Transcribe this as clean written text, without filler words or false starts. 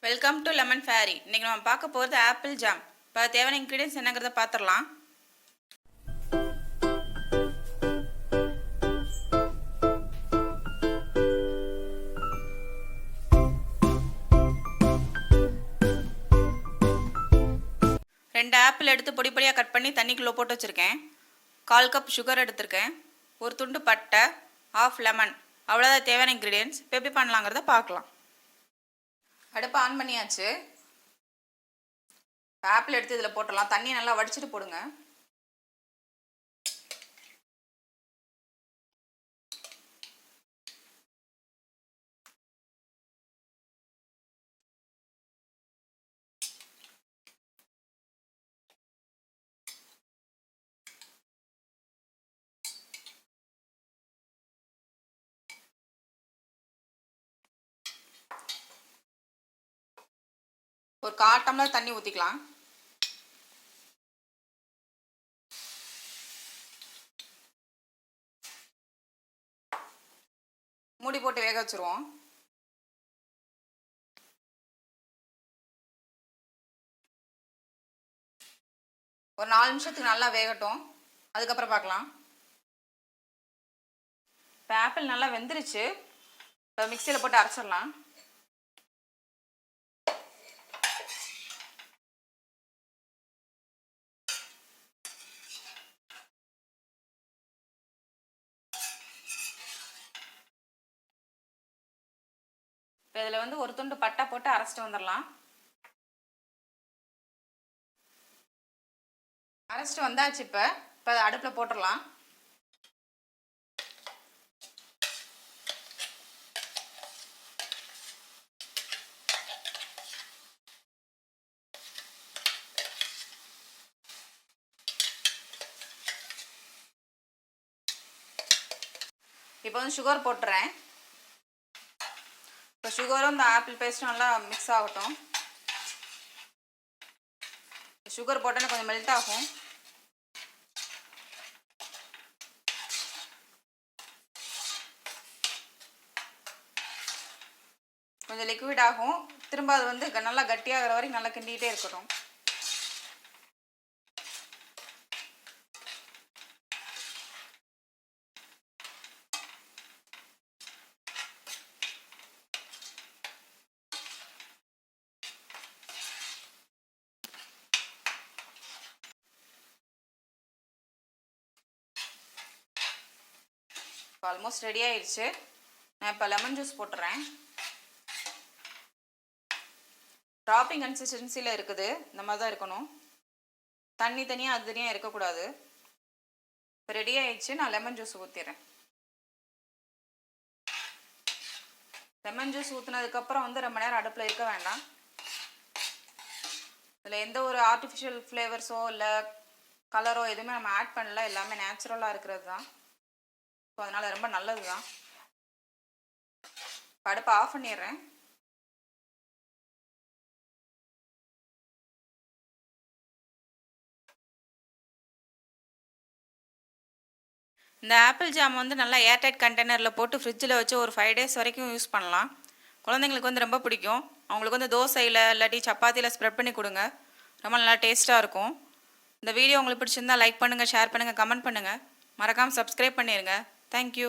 Welcome to lemon fairy. இன்றைக்கி நம்ம பார்க்க போகிறது ஆப்பிள் ஜாம். இப்போ தேவையான இன்க்ரீடியன்ஸ் என்னங்கிறத பார்த்துடலாம். ரெண்டு ஆப்பிள் எடுத்து பொடி பொடியாக கட் பண்ணி தண்ணிக்குள்ளே போட்டு வச்சுருக்கேன். 1/4 கப் சுகர் எடுத்திருக்கேன். ஒரு துண்டு பட்டை, 1/2 லெமன். அவ்வளோதான் தேவையான இன்க்ரீடியன்ஸ். இப்போ எப்படி பண்ணலாங்கிறத பார்க்கலாம். அடுப்பை ஆன் பண்ணியாச்சு. ஆப்பிள் எடுத்து இதில் போட்டுடலாம். தண்ணி நல்லா வடிச்சிட்டு போடுங்க. ஒரு 1/4 டம்ளர் தண்ணி ஊற்றிக்கலாம். மூடி போட்டு வேக வச்சுருவோம். ஒரு 4 நிமிஷத்துக்கு நல்லா வேகட்டும். அதுக்கப்புறம் பார்க்கலாம். இப்போ ஆப்பிள் நல்லா வெந்துருச்சு. இப்போ மிக்சியில் போட்டு அரைச்சிடலாம். இப்போ இதில் ஒரு துண்டு பட்டை போட்டு அரைச்சிட்டு வந்துடலாம். அரைச்சிட்டு வந்தாச்சு. இப்போ அதை அடுப்பில் போட்டுடலாம். இப்போ சுகர் போட்டுறேன். இப்போ சுகரும் இந்த ஆப்பிள் பேஸ்ட்டும் நல்லா மிக்ஸ் ஆகட்டும். சுகர் போட்டோன்னே கொஞ்சம் மெல்ட் ஆகும். கொஞ்சம் லிக்விட் ஆகும். திரும்ப அது நல்லா கட்டியாகிற வரைக்கும் நல்லா கிண்டிகிட்டே இருக்கட்டும். ஆல்மோஸ்ட் ரெடி ஆயிடுச்சு. நான் இப்போ லெமன் ஜூஸ் போட்டுறேன். ட்ராப்பிங் கன்சிஸ்டன்சியில் இருக்குது. இந்த மாதிரி தான் இருக்கணும். தண்ணி தனியாக அது தனியாக இருக்கக்கூடாது. இப்போ ரெடி ஆயிடுச்சு. நான் லெமன் ஜூஸ் ஊற்றிடுறேன். லெமன் ஜூஸ் ஊற்றினதுக்கப்புறம் ரொம்ப நேரம் அடுப்பில் இருக்க வேண்டாம். இதில் எந்த ஒரு ஆர்டிஃபிஷியல் ஃப்ளேவர்ஸோ இல்லை கலரோ எதுவுமே நம்ம ஆட் பண்ணல. எல்லாமே நேச்சுரலாக இருக்கிறது தான். ஸோ அதனால் ரொம்ப நல்லது தான். அடுப்பை ஆஃப் பண்ணிடுறேன். இந்த ஆப்பிள் ஜாம் நல்லா ஏர்டைட் கண்டெய்னரில் போட்டு ஃப்ரிட்ஜில் வச்சு ஒரு 5 days வரைக்கும் யூஸ் பண்ணலாம். குழந்தைங்களுக்கு ரொம்ப பிடிக்கும். அவங்களுக்கு தோசையில் இல்லாட்டி சப்பாத்தியில் ஸ்ப்ரெட் பண்ணி கொடுங்க. ரொம்ப நல்லா டேஸ்ட்டாக இருக்கும். இந்த வீடியோ உங்களுக்கு பிடிச்சிருந்தால் லைக் பண்ணுங்கள், ஷேர் பண்ணுங்கள், கமெண்ட் பண்ணுங்கள். மறக்காமல் சப்ஸ்கிரைப் பண்ணிடுங்க. தேங்க்யூ.